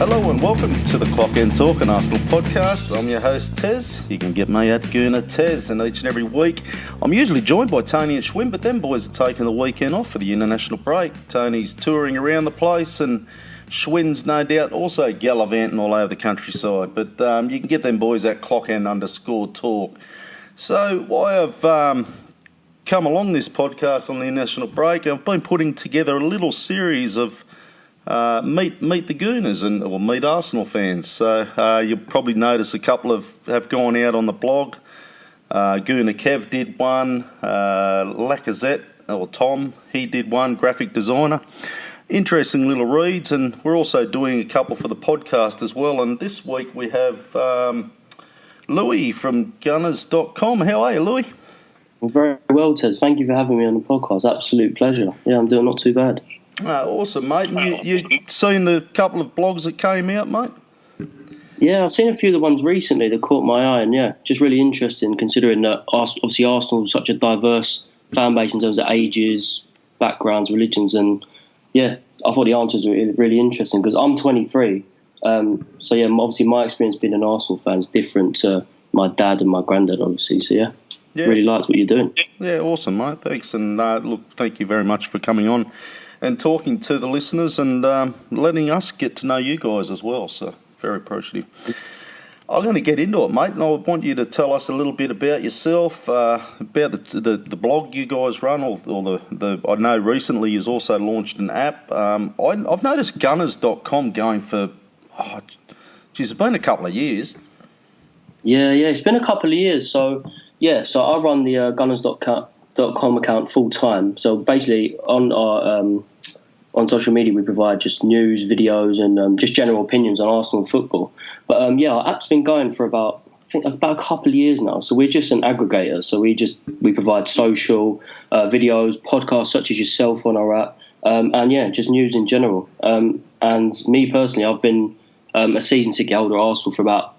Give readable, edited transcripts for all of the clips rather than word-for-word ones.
Hello and welcome to the Clock End Talk, an Arsenal podcast. I'm your host, Tez. You can get me at Gooner Tez, and each and every week I'm usually joined by Tony and Schwinn, but them boys are taking the weekend off for the international break. Tony's touring around the place and Schwinn's no doubt also gallivanting all over the countryside. But you can get them boys at clockend_talk. So I've come along this podcast on the international break. I've been putting together a little series of meet the Gooners or meet Arsenal fans. So you'll probably notice a couple have gone out on the blog. Gooner Kev did one. Lacazette or Tom, he did one. Graphic designer. Interesting little reads, and we're also doing a couple for the podcast as well. And this week we have Louey from Gunners.com. How are you, Louey? Well, very well, Tez. Thank you for having me on the podcast. Absolute pleasure. Yeah, I'm doing not too bad. Awesome, mate. You seen the couple of blogs that came out, mate? Yeah, I've seen a few of the ones recently that caught my eye, and yeah, just really interesting considering that obviously Arsenal is such a diverse fan base in terms of ages, backgrounds, religions, and yeah, I thought the answers were really interesting because I'm 23, so yeah, obviously my experience being an Arsenal fan is different to my dad and my granddad, obviously, so yeah. Really liked what you're doing. Yeah, awesome, mate. Thanks, and look, thank you very much for coming on and talking to the listeners and letting us get to know you guys as well. So very appreciative. I'm going to get into it, mate, and I want you to tell us a little bit about yourself, about the blog you guys run, or the I know recently you've also launched an app. I've noticed Gunners.com going for, it's been a couple of years. Yeah, it's been a couple of years. So I run the Gunners.com account full time. So basically, on social media, we provide just news, videos, and just general opinions on Arsenal football. But our app's been going for about a couple of years now. So we're just an aggregator. So we provide social videos, podcasts such as yourself on our app, and just news in general. And me personally, I've been a season ticket holder at Arsenal for about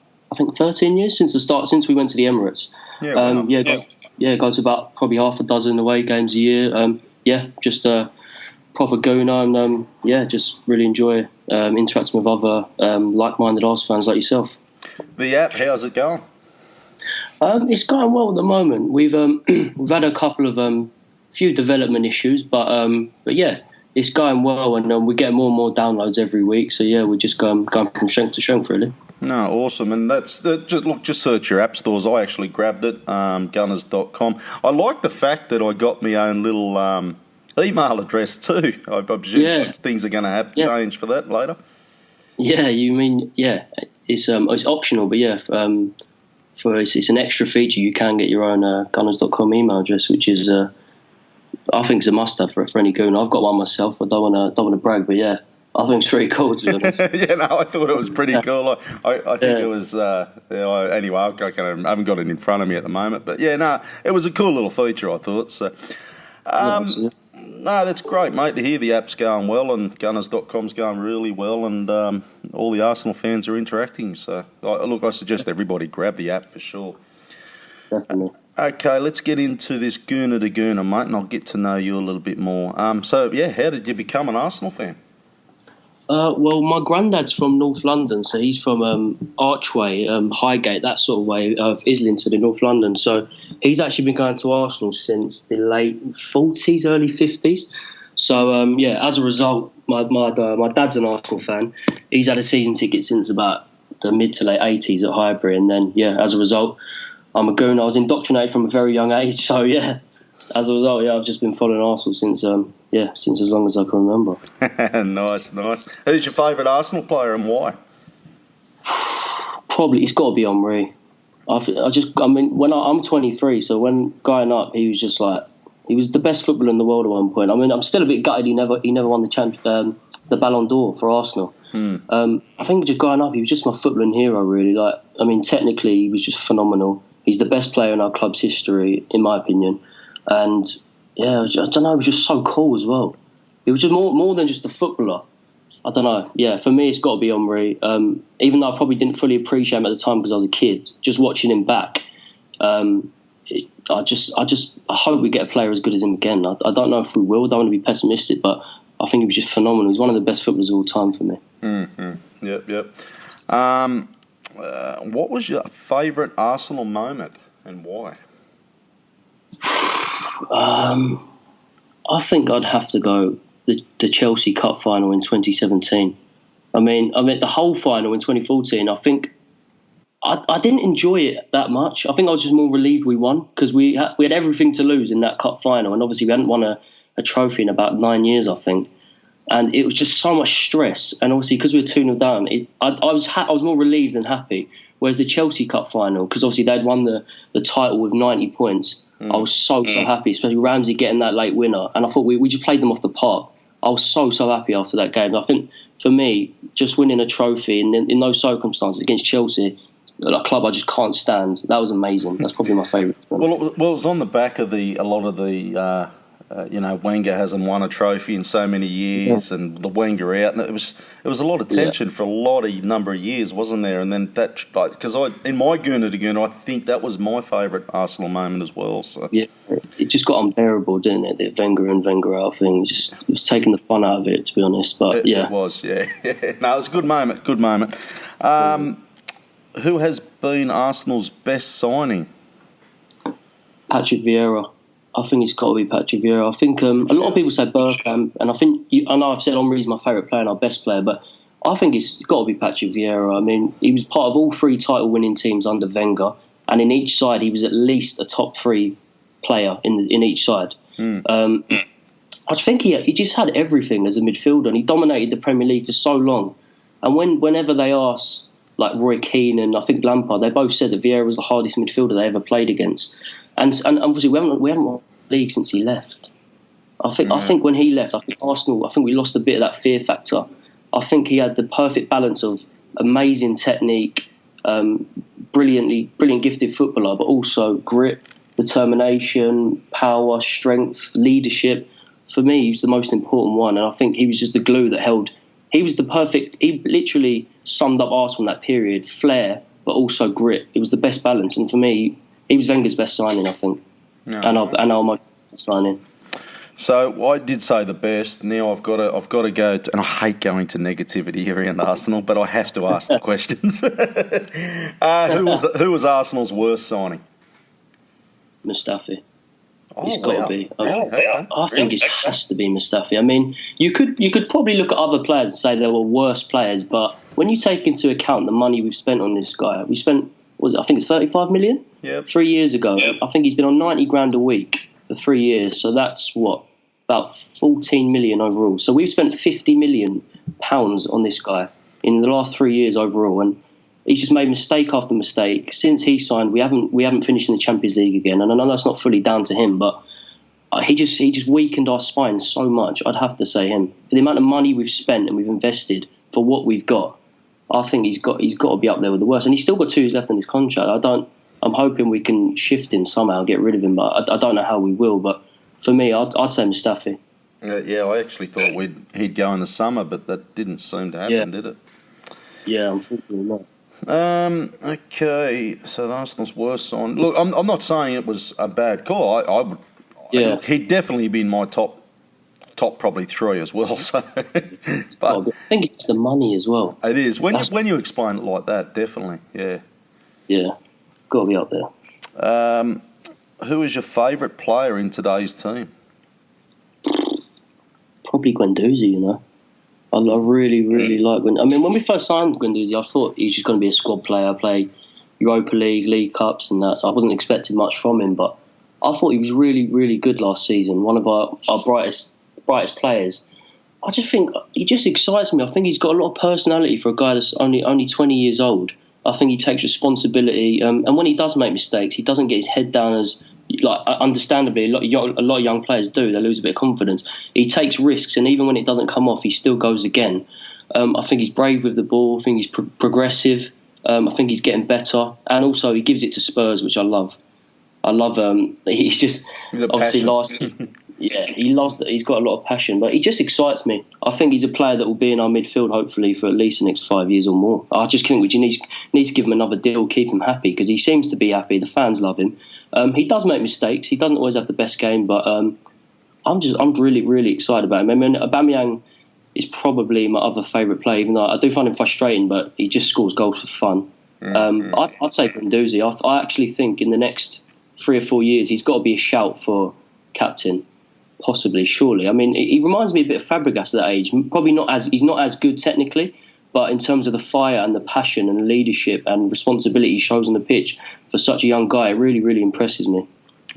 13 years since we went to the Emirates. Go to about probably half a dozen away games a year. Just a proper Gooner, and just really enjoy interacting with other like-minded Arsenal fans like yourself. The app, how's it going? It's going well at the moment. We've had a couple of few development issues, but yeah, it's going well, and we get more and more downloads every week. So yeah, we're just going from strength to strength, really. No, awesome. And that's just search your app stores. I actually grabbed it, Gunners.com. I like the fact that I got my own little email address too. I presume things are going to have change for that later. Yeah, you mean it's optional, but it's an extra feature. You can get your own Gunners.com email address, which is I think is a must-have for any Gooner. I've got one myself. I don't want to brag, but yeah. I think it's pretty cool, to be honest. I thought it was pretty cool. I think it was... anyway, I haven't got it in front of me at the moment. But it was a cool little feature, I thought. So, that's great, mate, to hear the app's going well and Gunners.com's going really well and all the Arsenal fans are interacting. So, I suggest everybody grab the app for sure. Definitely. Okay, let's get into this Gooner to Gooner, mate, and I'll get to know you a little bit more. How did you become an Arsenal fan? Well, my granddad's from North London, so he's from Archway, Highgate, that sort of way of Islington in North London. So he's actually been going to Arsenal since the late 40s, early 50s. So, as a result, my dad's an Arsenal fan. He's had a season ticket since about the mid to late 80s at Highbury. And then, as a result, I'm a Gooner. I was indoctrinated from a very young age. So, as a result, I've just been following Arsenal since as long as I can remember. Nice. Who's your favourite Arsenal player and why? Probably it's got to be Henry. I'm 23, so when growing up, he was just he was the best footballer in the world at one point. I mean, I'm still a bit gutted he never won the Ballon d'Or for Arsenal. I think just growing up, he was just my footballing hero, really. Technically, he was just phenomenal. He's the best player in our club's history, in my opinion. And I don't know, it was just so cool as well. It was just more than just a footballer. I don't know. Yeah, for me, it's got to be Henry. Even though I probably didn't fully appreciate him at the time because I was a kid, just watching him back, I hope we get a player as good as him again. I don't know if we will. I don't want to be pessimistic, but I think he was just phenomenal. He's one of the best footballers of all time for me. Mm-hmm. Yep. What was your favourite Arsenal moment and why? I think I'd have to go the Chelsea Cup final in 2017. I mean the whole final in 2014. I think I didn't enjoy it that much. I think I was just more relieved we won because we had everything to lose in that cup final, and obviously we hadn't won a trophy in about 9 years, I think. And it was just so much stress, and obviously because we were 2-0 down, I was more relieved than happy. Whereas the Chelsea Cup final, because obviously they'd won the title with 90 points, I was so happy, especially Ramsey getting that late winner, and I thought we just played them off the park. I was so happy after that game. I think for me, just winning a trophy in those circumstances against Chelsea, a club I just can't stand, that was amazing. That's probably my favourite. Well, it was on the back of a lot of the. Wenger hasn't won a trophy in so many years, and the Wenger out, and it was a lot of tension for a number of years, wasn't there? And then that, because in my Gooner to Gooner, I think that was my favourite Arsenal moment as well. So yeah, it just got unbearable, didn't it? The Wenger in, Wenger out thing, it was taking the fun out of it, to be honest. But it was, yeah. No, it was a good moment. Good moment. Who has been Arsenal's best signing? Patrick Vieira. I think it's got to be Patrick Vieira. I think a lot of people say Bergkamp, and I know I've said Henry's my favourite player and our best player, but I think it's got to be Patrick Vieira. I mean, he was part of all 3 title-winning teams under Wenger, and in each side he was at least a top 3 player in each side. I think he just had everything as a midfielder, and he dominated the Premier League for so long. And whenever they asked, like Roy Keane and I think Lampard, they both said that Vieira was the hardest midfielder they ever played against. And obviously we haven't won the league since he left. I think when he left, I think Arsenal, we lost a bit of that fear factor. I think he had the perfect balance of amazing technique, brilliant gifted footballer, but also grit, determination, power, strength, leadership. For me, he was the most important one, and I think he was just the glue that held. He literally summed up Arsenal in that period: flair, but also grit. It was the best balance, and for me, he was Wenger's best signing, I think, and our most signing. So I did say the best. Now I've got to go, and I hate going to negativity here in Arsenal, but I have to ask the questions. Who was Arsenal's worst signing? Mustafi. Oh, He's got to be. I think it Okay. has to be Mustafi. I mean, you could probably look at other players and say they were worse players, but when you take into account the money we've spent on this guy, we spent, I think it's 35 million? Yep. 3 years ago. Yep. I think he's been on 90 grand a week for 3 years, so that's about 14 million overall. So we've spent 50 million pounds on this guy in the last 3 years overall, and he's just made mistake after mistake. Since he signed, we haven't finished in the Champions League again, and I know that's not fully down to him, but he just weakened our spine so much. I'd have to say him. For the amount of money we've spent and we've invested for what we've got, I think he's got to be up there with the worst. And he's still got 2 years left in his contract. I'm hoping we can shift him somehow, get rid of him, but I don't know how we will. But for me, I'd say Mustafi. Yeah, I actually thought he'd go in the summer, but that didn't seem to happen, did it? Yeah, unfortunately not. Okay, so Arsenal's worst sign. Look, I'm not saying it was a bad call. I would. Yeah. He'd definitely be in my top probably 3 as well. So, but I think it's the money as well. it is when you explain it like that. Definitely, yeah. Yeah, got to be up there. Who is your favourite player in today's team? Probably Guendouzi, you know. I really, really like Guendouzi. I mean, when we first signed Guendouzi, I thought he was just going to be a squad player, play Europa League, League Cups and that. I wasn't expecting much from him, but I thought he was really, really good last season. One of our brightest players. I just think he just excites me. I think he's got a lot of personality for a guy that's only 20 years old. I think he takes responsibility, and when he does make mistakes, he doesn't get his head down as, like, understandably, a lot of young players do. They lose a bit of confidence. He takes risks, and even when it doesn't come off, he still goes again. I think he's brave with the ball. I think he's progressive. I think he's getting better, and also he gives it to Spurs, which I love. He's just obviously last. Yeah, he loves that. He's got a lot of passion, but he just excites me. I think he's a player that will be in our midfield hopefully for at least the next 5 years or more. I just think we need to give him another deal, keep him happy, because he seems to be happy. The fans love him. He does make mistakes. He doesn't always have the best game, but I'm really, really excited about him. I mean, Aubameyang, is probably my other favourite player, even though I do find him frustrating, but he just scores goals for fun. I'd say Guendouzi. I actually think in the next 3 or 4 years he's got to be a shout for captain, possibly, surely. I mean, he reminds me a bit of Fabregas at that age. Probably he's not as good technically, but in terms of the fire and the passion and leadership and responsibility he shows on the pitch for such a young guy, it really, really impresses me.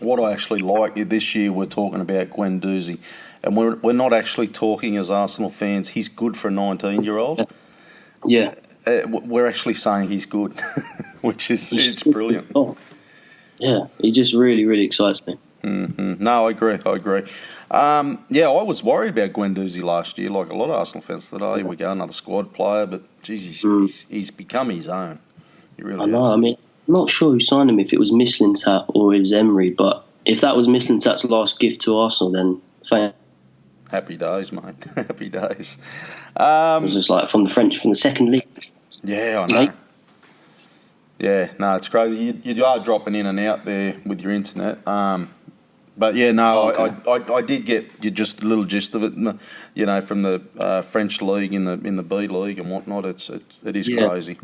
What I actually like this year, we're talking about Guendouzi, and we're not actually talking as Arsenal fans. He's good for a 19-year-old. Yeah. We're actually saying he's good, which is it's brilliant. Oh. Yeah, he just really, really excites me. Mm-hmm. No, I agree. I was worried about Guendouzi last year, like a lot of Arsenal fans thought, here we go, another squad player, but geez, he's become his own. He really I know, has. I mean, I'm not sure who signed him, if it was Mislintat or it was Emery, but if that was Mislintat's last gift to Arsenal, then fine. Happy days, mate. Happy days. It was just like from the second league. Yeah, I know. Yeah, no, it's crazy. You are dropping in and out there with your internet. But yeah, no, okay. I did get just a little gist of it, you know, from the French league in the B League and whatnot. It is crazy.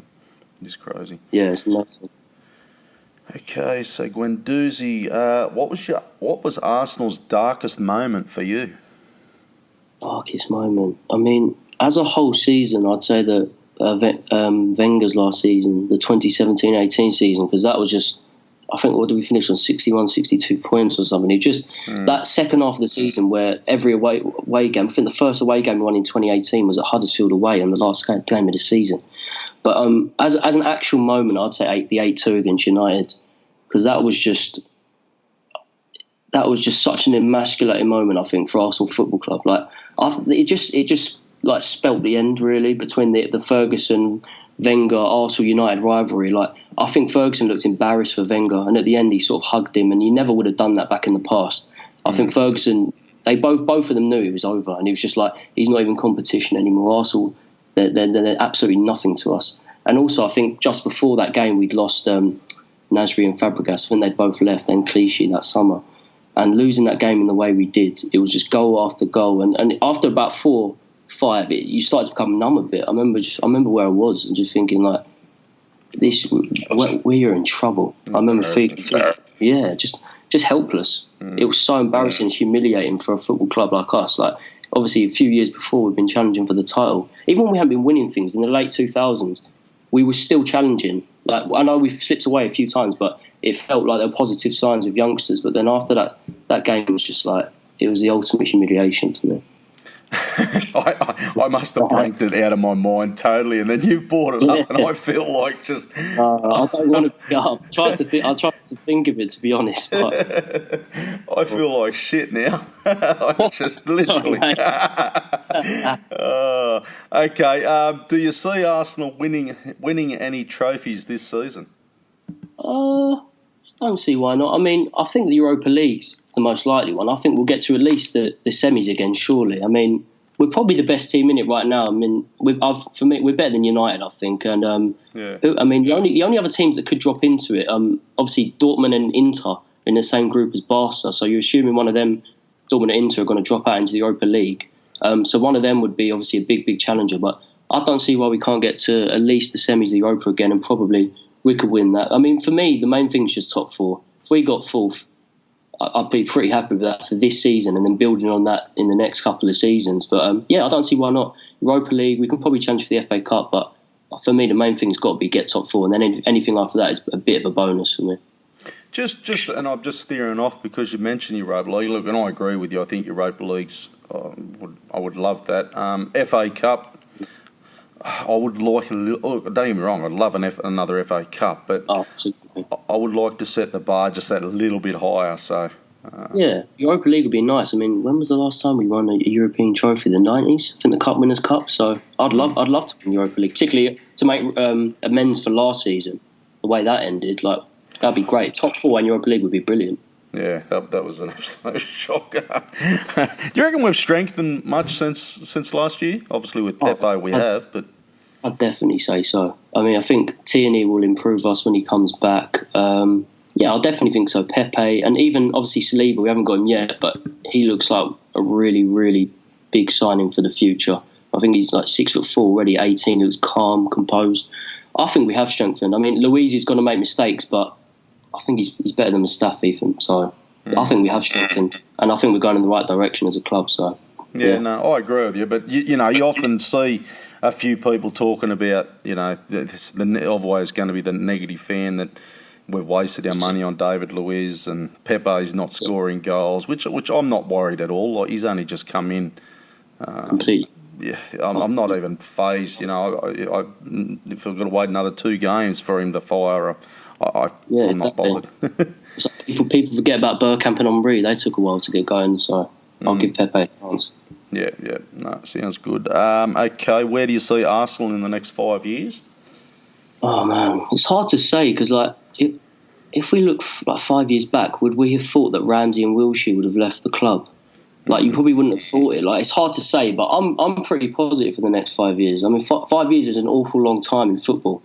It is crazy. Yeah, it's nuts. Okay, so Guendouzi, what was Arsenal's darkest moment for you? Darkest moment. I mean, as a whole season, I'd say that Wenger's last season, the 2017-18 season, because that was just, I think, what did we finish on, 61, 62 points or something? It just, that second half of the season where every away game, I think the first away game we won in 2018 was at Huddersfield away and the last game of the season. But as an actual moment, I'd say the 8-2 against United, because that was just such an emasculating moment, I think, for Arsenal Football Club. Like, it just like spelt the end really between the Ferguson, Wenger, Arsenal United rivalry. Like, I think Ferguson looked embarrassed for Wenger, and at the end he sort of hugged him, and you never would have done that back in the past. I think Ferguson, they both of them knew it was over, and he was just like, he's not even competition anymore. Arsenal, they're absolutely nothing to us. And also, I think just before that game we'd lost Nasri and Fabregas. I think they'd both left, then Clichy that summer. And losing that game in the way we did, it was just goal after goal. And after about 4-5, you started to become numb a bit. I remember where I was and just thinking, like, we're in trouble. I remember feeling just helpless. It was so embarrassing, humiliating for a football club like us. Like, obviously, a few years before, we've been challenging for the title. Even when we hadn't been winning things in the late 2000s, we were still challenging. Like, I know we've slipped away a few times, but it felt like there were positive signs with youngsters. But then after that game was just like, it was the ultimate humiliation to me. I must have blanked it out of my mind totally, and then you brought it up, and I feel like just. I don't want to pick it up. I tried to think of it, to be honest. But I feel like shit now. I just literally. Okay. Do you see Arsenal winning any trophies this season? I don't see why not. I mean, I think the Europa League's the most likely one. I think we'll get to at least the semis again, surely. I mean, we're probably the best team in it right now. I mean, for me, we're better than United, I think. And I mean, the only other teams that could drop into it, obviously Dortmund and Inter are in the same group as Barca. So you're assuming one of them, Dortmund and Inter, are going to drop out into the Europa League. So one of them would be obviously a big challenger. But I don't see why we can't get to at least the semis of the Europa again, and probably we could win that. I mean, for me, the main thing is just top four. If we got fourth, I'd be pretty happy with that for this season, and then building on that in the next couple of seasons. But I don't see why not. Europa League, we can probably challenge for the FA Cup, but for me, the main thing's got to be get top four, and then anything after that is a bit of a bonus for me. And I'm just steering off because you mentioned Europa League. Look, and I agree with you. I think Europa League's, I would love that. FA Cup, I would like a little. Don't get me wrong, I'd love another FA Cup, but I would like to set the bar just that a little bit higher. So Europa League would be nice. I mean, when was the last time we won a European trophy? The 90s, I think, the Cup Winners' Cup. So I'd love to win Europa League, particularly to make amends for last season. The way that ended, like, that'd be great. Top four in Europa League would be brilliant. Yeah, that was an absolute shocker. Do you reckon we've strengthened much since last year? Obviously with Pepe we have, but I'd definitely say so. I mean, I think Tierney will improve us when he comes back. I'll definitely think so. Pepe, and even obviously Saliba, we haven't got him yet, but he looks like a really, really big signing for the future. I think he's like 6'4", already 18. He was calm, composed. I think we have strengthened. I mean, Louey is going to make mistakes, but I think he's better than Mustafi. So I think we have strengthened, and I think we're going in the right direction as a club. So no, I agree with you. But you often see a few people talking about always going to be the negative fan that we've wasted our money on David Luiz and Pepe's not scoring goals, which I'm not worried at all. Like, he's only just come in. Complete. Yeah, I'm not even phased. If I've got to wait another 2 games for him to fire, I'm not bothered. People forget about Bergkamp and Henry. They took a while to get going, so I'll give Pepe a chance. Yeah, no, sounds good. Okay, where do you see Arsenal in the next 5 years? Oh man, it's hard to say because if we look like 5 years back, would we have thought that Ramsey and Wilshere would have left the club? Like, you probably wouldn't have thought it. Like, it's hard to say, but I'm pretty positive for the next 5 years. I mean, 5 years is an awful long time in football.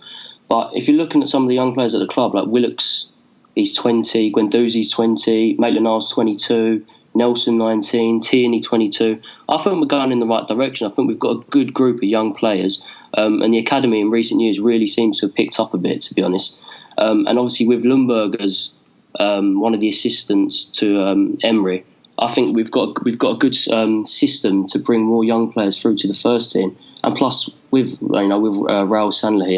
But if you're looking at some of the young players at the club, like Willock's, he's 20, Guendouzi's 20, Maitland-Niles 22, Nelson 19, Tierney 22. I think we're going in the right direction. I think we've got a good group of young players. And the academy in recent years really seems to have picked up a bit, to be honest. And obviously with Lundberg as one of the assistants to Emery, I think we've got a good system to bring more young players through to the first team. And plus with Raul Sanllehi,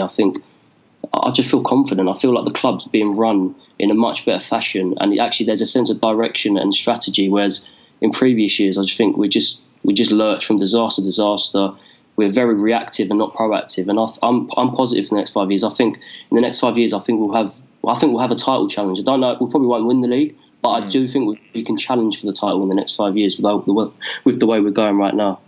I just feel confident. I feel like the club's being run in a much better fashion, and actually there's a sense of direction and strategy. Whereas in previous years, I just think we just lurch from disaster to disaster. We're very reactive and not proactive. And I'm positive for the next 5 years. I think in the next 5 years, we'll have a title challenge. I don't know. We probably won't win the league, but I do think we can challenge for the title in the next 5 years with the way we're going right now.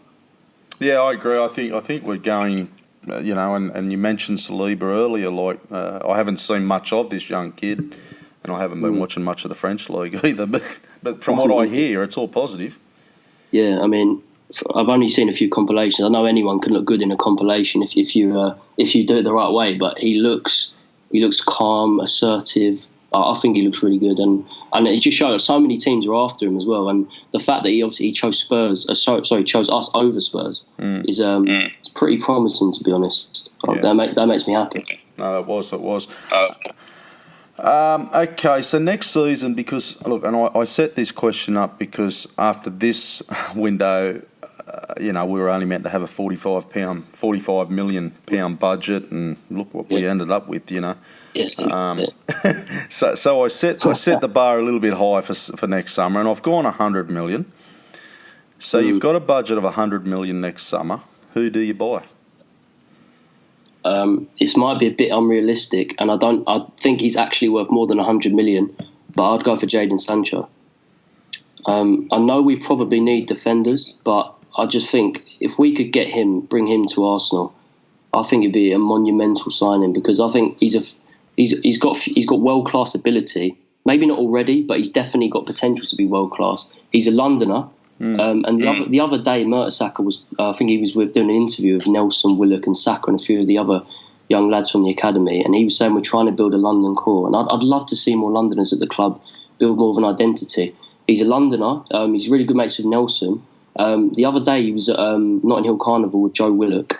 Yeah, I agree. I think we're going. And you mentioned Saliba earlier. Like, I haven't seen much of this young kid, and I haven't been watching much of the French league either. But from what I hear, it's all positive. Yeah, I mean, I've only seen a few compilations. I know anyone can look good in a compilation if you do it the right way. But he looks calm, assertive. I think he looks really good, and it just shows so many teams are after him as well. And the fact that he chose Spurs, chose us over Spurs, is it's pretty promising, to be honest. Yeah. That makes me happy. No, it was. Okay, so next season, because look, and I set this question up because after this window, we were only meant to have a £45 million budget, and look what we ended up with, So I set the bar a little bit high for next summer, and I've gone 100 million. So you've got a budget of 100 million next summer. Who do you buy? This might be a bit unrealistic, and I think he's actually worth more than 100 million, but I'd go for Jadon Sancho. I know we probably need defenders, but I just think if we could bring him to Arsenal, I think it'd be a monumental signing, because I think he's got world class ability. Maybe not already, but he's definitely got potential to be world class. He's a Londoner, and the other day Mertesacker was, I think he was doing an interview with Nelson, Willock, and Saka and a few of the other young lads from the academy, and he was saying we're trying to build a London core, and I'd love to see more Londoners at the club build more of an identity. He's a Londoner. He's really good mates with Nelson. The other day he was at Notting Hill Carnival with Joe Willock.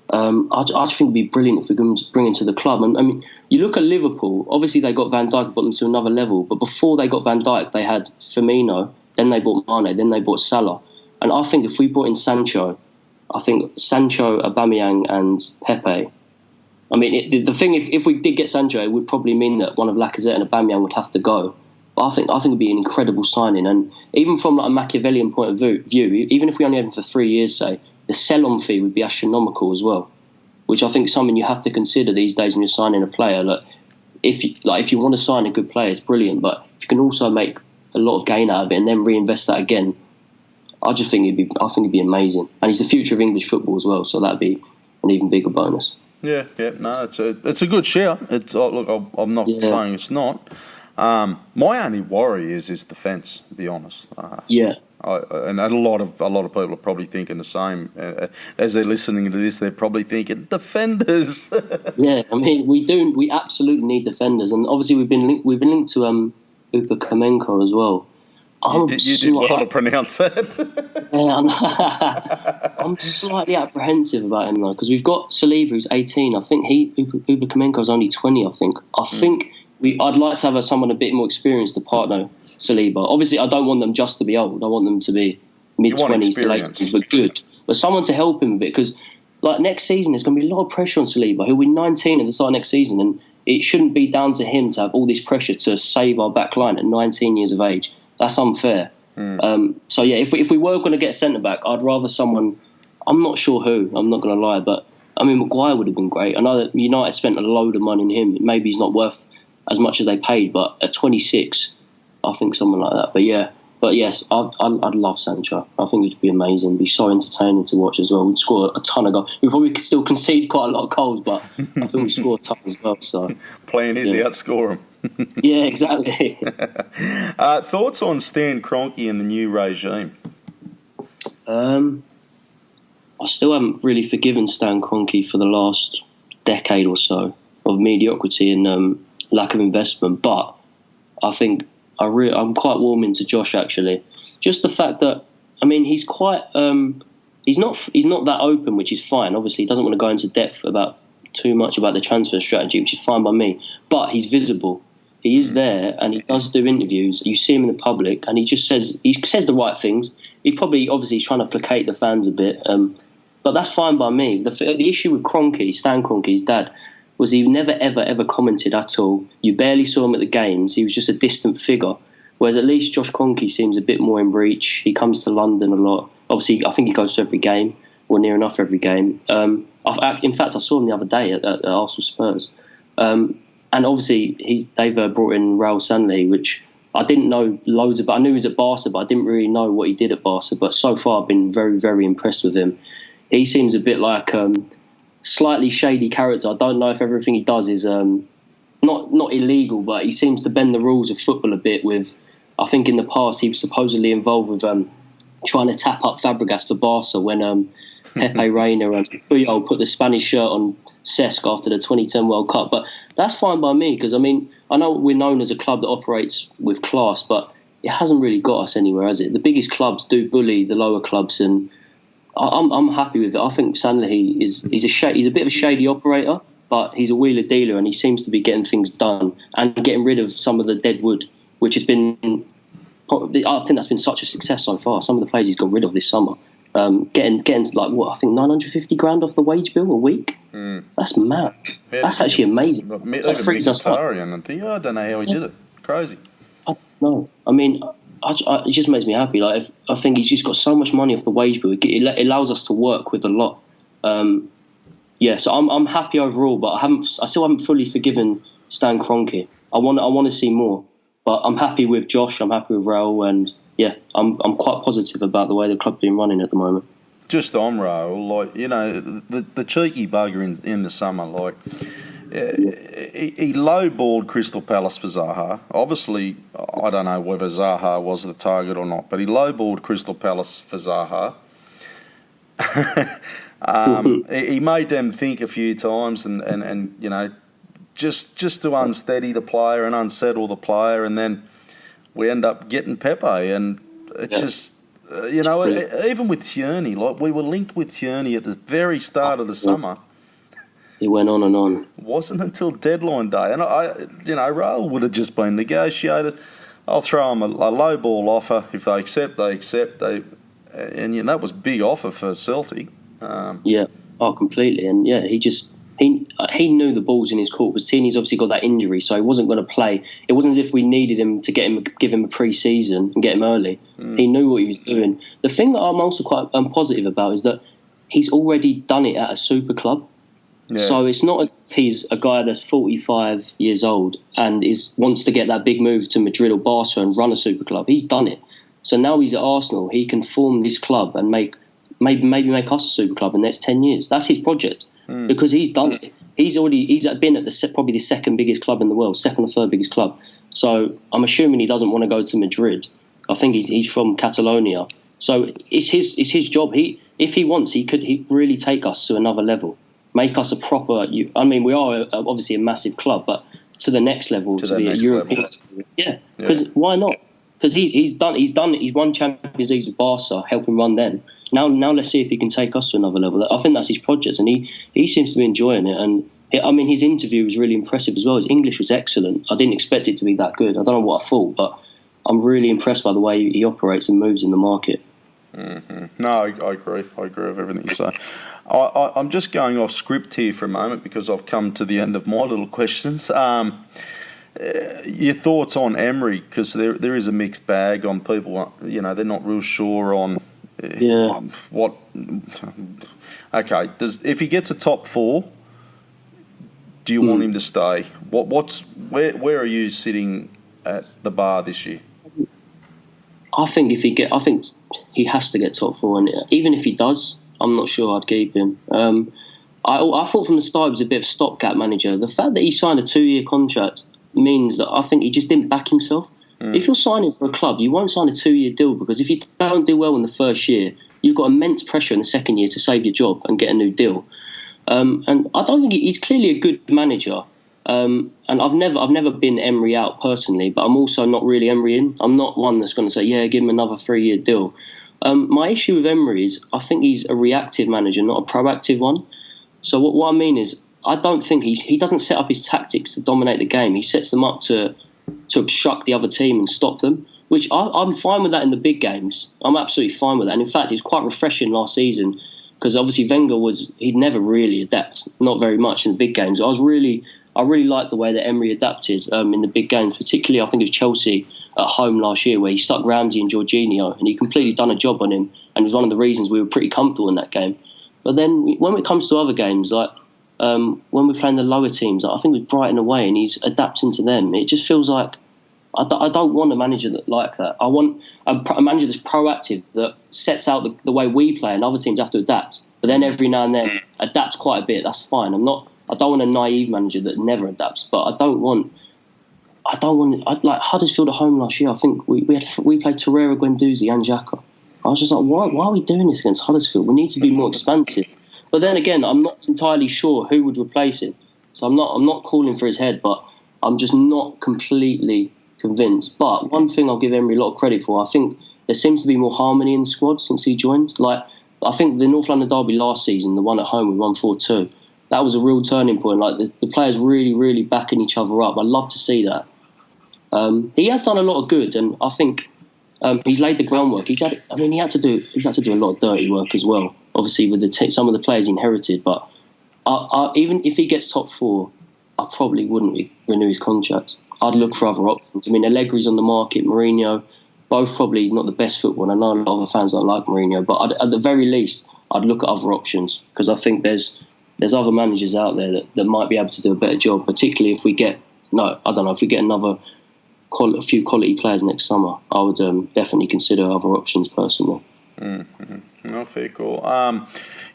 I just think it'd be brilliant if we can bring him to the club. And I mean, you look at Liverpool. Obviously, they got Van Dijk, got them to another level. But before they got Van Dijk, they had Firmino. Then they bought Mane. Then they bought Salah. And I think if we brought in Sancho, Aubameyang, and Pepe. I mean, the thing, if we did get Sancho, it would probably mean that one of Lacazette and Aubameyang would have to go. But I think it'd be an incredible signing. And even from like a Machiavellian point of view, even if we only had him for 3 years, say, the sell-on fee would be astronomical as well, which I think is something you have to consider these days when you're signing a player. Look, if you want to sign a good player, it's brilliant, but if you can also make a lot of gain out of it and then reinvest that again, I think it'd be amazing. And he's the future of English football as well, so that'd be an even bigger bonus. Yeah, no, it's a good shout. I'm not saying it's not. My only worry is defence, to be honest. And a lot of people are probably thinking the same. As they're listening to this, they're probably thinking defenders. Yeah, I mean we absolutely need defenders, and obviously we've been linked to Upamecano as well. You did well to pronounce that. I'm slightly apprehensive about him though, because we've got Saliba who's 18. I think Uber Kamenko's only 20. I think I'd like to have someone a bit more experienced to partner Saliba. Obviously, I don't want them just to be old. I want them to be mid-20s to late 20s, but good. But someone to help him a bit, because like next season there's going to be a lot of pressure on Saliba. He'll be 19 at the start of next season, and it shouldn't be down to him to have all this pressure to save our back line at 19 years of age. That's unfair. So yeah, if we were going to get a centre back, I'd rather someone. I'm not sure who. I'm not going to lie, but I mean Maguire would have been great. I know that United spent a load of money on him. Maybe he's not worth as much as they paid, but at 26, I think someone like that. But yes, I'd love Sancho. I think it'd be amazing. It'd be so entertaining to watch as well. We'd score a ton of goals. We probably could still concede quite a lot of goals, but I think we score a ton as well. So playing easy, outscore them. Yeah, exactly. Thoughts on Stan Kroenke and the new regime? I still haven't really forgiven Stan Kroenke for the last decade or so of mediocrity and lack of investment, but I think I'm quite warming to Josh actually. Just the fact that he's quite he's not that open, which is fine. Obviously, he doesn't want to go into depth about too much about the transfer strategy, which is fine by me. But he's visible. He is there, and he does do interviews. You see him in the public, and he says the right things. He probably obviously is trying to placate the fans a bit, but that's fine by me. The issue with Kroenke, Stan Kroenke, his dad, was he never, ever commented at all. You barely saw him at the games. He was just a distant figure. Whereas at least Josh Kroenke seems a bit more in reach. He comes to London a lot. Obviously, I think he goes to every game, or near enough every game. In fact, I saw him the other day at Arsenal Spurs. And obviously, they've brought in Raul Sanllehi, which I didn't know loads about. I knew he was at Barca, but I didn't really know what he did at Barca. But so far, I've been very, very impressed with him. He seems a bit like slightly shady character. I don't know if everything he does is not illegal, but he seems to bend the rules of football a bit. With, I think in the past he was supposedly involved with trying to tap up Fabregas for Barca when Pepe Reina and Puyol put the Spanish shirt on Cesc after the 2010 World Cup. But that's fine by me, because I know we're known as a club that operates with class, but it hasn't really got us anywhere, has it? The biggest clubs do bully the lower clubs, and I'm happy with it. I think Sanllehi he's a bit of a shady operator, but he's a wheeler dealer, and he seems to be getting things done and getting rid of some of the dead wood, which has been. I think that's been such a success so far. Some of the players he's got rid of this summer, getting like what I think 950 grand off the wage bill a week. That's mad. Yeah, that's actually amazing. That frees us up. I don't know how he did it. Crazy. I don't know. It just makes me happy. Like I think he's just got so much money off the wage bill. It allows us to work with a lot. So I'm happy overall, but I still haven't fully forgiven Stan Kroenke. I want to see more, but I'm happy with Josh. I'm happy with Raul, and I'm quite positive about the way the club's been running at the moment. Just on Raul, the cheeky bugger in the summer, he lowballed Crystal Palace for Zaha. Obviously, I don't know whether Zaha was the target or not, but he lowballed Crystal Palace for Zaha. He made them think a few times, and just to unsteady the player and unsettle the player, and then we end up getting Pepe, and it just. Even with Tierney, we were linked with Tierney at the very start of the summer. He went on and on. It wasn't until deadline day, and Raul would have just been negotiated. I'll throw him a low ball offer. If they accept, they accept. That was a big offer for Celtic. Completely. And he knew the ball's in his court, because Tierney's obviously got that injury, so he wasn't going to play. It wasn't as if we needed him to give him a pre-season and get him early. He knew what he was doing. The thing that I'm also quite positive about is that he's already done it at a super club. Yeah. So it's not as if he's a guy that's 45 years old and wants to get that big move to Madrid or Barca and run a super club. He's done it. So now he's at Arsenal. He can form this club and maybe make us a super club in the next 10 years. That's his project. Because he's done it. He's been at probably the second biggest club in the world, second or third biggest club. So I'm assuming he doesn't want to go to Madrid. I think he's from Catalonia. So it's his job. If he wants, he could really take us to another level, make us a proper. We are obviously a massive club, but to the next level, to be a European. Yeah, because why not? because he's won Champions League with Barca, helping run them. Now let's see if he can take us to another level. I think that's his project, and he seems to be enjoying it. And I mean, his interview was really impressive as well. His English was excellent. I didn't expect it to be that good. I don't know what I thought, but I'm really impressed by the way he operates and moves in the market. Mm-hmm. No, I agree. I agree with everything you say. I'm just going off script here for a moment because I've come to the end of my little questions. Your thoughts on Emery, because there is a mixed bag on people. They're not real sure on what. Okay, if he gets a top 4, do you want him to stay? Where are you sitting at the bar this year? I think he has to get top 4, and even if he does, I'm not sure I'd keep him. I thought from the start he was a bit of a stopgap manager. The fact that he signed a 2-year contract means that I think he just didn't back himself. If you're signing for a club, you won't sign a 2-year deal, because if you don't do well in the first year, you've got immense pressure in the second year to save your job and get a new deal. And I don't think he's clearly a good manager. And I've never been Emery out personally, but I'm also not really Emery in. I'm not one that's going to say, give him another 3-year deal. My issue with Emery is I think he's a reactive manager, not a proactive one. So what I mean is, I don't think he doesn't set up his tactics to dominate the game. He sets them up to obstruct the other team and stop them, which I'm fine with that in the big games. I'm absolutely fine with that. And in fact, it was quite refreshing last season, because obviously Wenger he'd never really adapt, not very much in the big games. I really liked the way that Emery adapted in the big games, particularly I think of Chelsea at home last year, where he stuck Ramsey and Jorginho, and he completely done a job on him, and it was one of the reasons we were pretty comfortable in that game. But then when it comes to other games, like when we're playing the lower teams, I think with Brighton away, and he's adapting to them, it just feels like I don't want a manager like that. I want a manager that's proactive, that sets out the way we play, and other teams have to adapt. But then every now and then adapts quite a bit. That's fine. I don't want a naive manager that never adapts. But I don't want like Huddersfield at home last year. I think we played Torreira, Guendouzi, and Xhaka. I was just like, why are we doing this against Huddersfield? We need to be more expansive. But then again, I'm not entirely sure who would replace him. So I'm not calling for his head, but I'm just not completely convinced. But one thing I'll give Emery a lot of credit for, I think there seems to be more harmony in the squad since he joined. Like, I think the North London derby last season, the one at home, we won 4-2. That was a real turning point. Like, the players really, really backing each other up. I love to see that. He has done a lot of good, and I think he's laid the groundwork. He had to do a lot of dirty work as well. Obviously, with some of the players he inherited. But even if he gets top 4, I probably wouldn't renew his contract. I'd look for other options. I mean, Allegri's on the market, Mourinho, both probably not the best football. I know a lot of the fans don't like Mourinho, but at the very least, I'd look at other options, because I think there's other managers out there that might be able to do a better job, particularly if we get a few quality players next summer. I would definitely consider other options personally. Mm-hmm. No, fair call.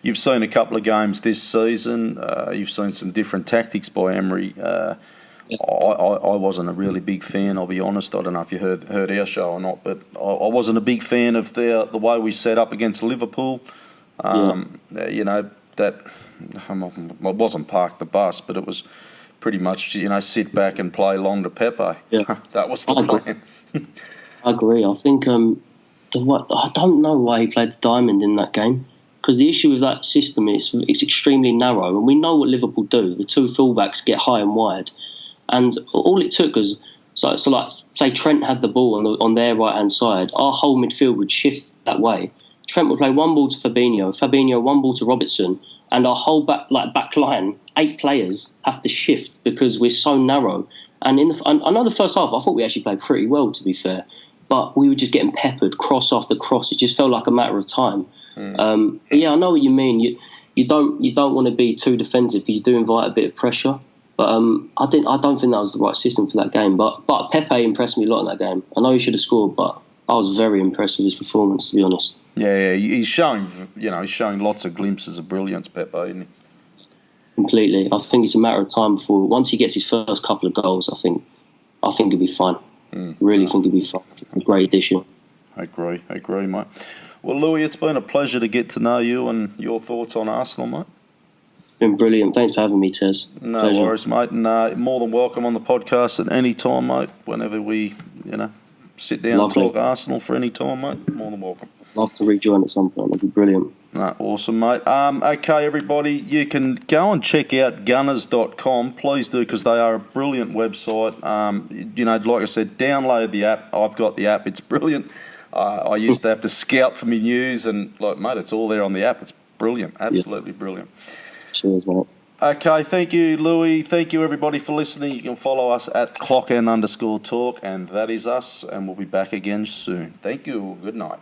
You've seen a couple of games this season. You've seen some different tactics by Emery. I wasn't a really big fan, I'll be honest. I don't know if you heard our show or not, but I wasn't a big fan of the way we set up against Liverpool. That I wasn't park the bus, but it was pretty much, sit back and play long to Pepe. Yeah. That was the plan. I agree. I think I don't know why he played the diamond in that game, because the issue with that system is it's extremely narrow, and we know what Liverpool do. The two fullbacks get high and wide, and all it took was so like, say Trent had the ball on their right hand side, our whole midfield would shift that way. Trent would play one ball to Fabinho one ball to Robertson, and our whole back line, 8 players, have to shift because we're so narrow. And I know the first half, I thought we actually played pretty well, to be fair, but we were just getting peppered, cross after cross. It just felt like a matter of time. Yeah, I know what you mean. You don't want to be too defensive, because you do invite a bit of pressure. But I don't think that was the right system for that game. But Pepe impressed me a lot in that game. I know he should have scored, but I was very impressed with his performance, to be honest. Yeah, he's showing lots of glimpses of brilliance, Pepe, isn't he? Completely. I think it's a matter of time before, once he gets his first couple of goals, I think he'll be fine. Think he'll be fine. A great addition. I agree, mate. Well, Louey, it's been a pleasure to get to know you and your thoughts on Arsenal, mate. It's been brilliant. Thanks for having me, Tez. No Pleasure. worries, mate. And more than welcome on the podcast at any time, mate. Whenever we, sit down Lovely. and talk Arsenal for any time, mate, more than welcome. Love to rejoin at some point. That'd be brilliant. No, awesome, mate. Okay, everybody, you can go and check out gunners.com. Please do, because they are a brilliant website. Like I said, download the app. I've got the app. It's brilliant. I used to have to scout for me news, and, mate, it's all there on the app. It's brilliant. Absolutely brilliant. Cheers, mate. Okay, thank you, Louey. Thank you, everybody, for listening. You can follow us at @clockn_talk, and that is us, and we'll be back again soon. Thank you. Good night.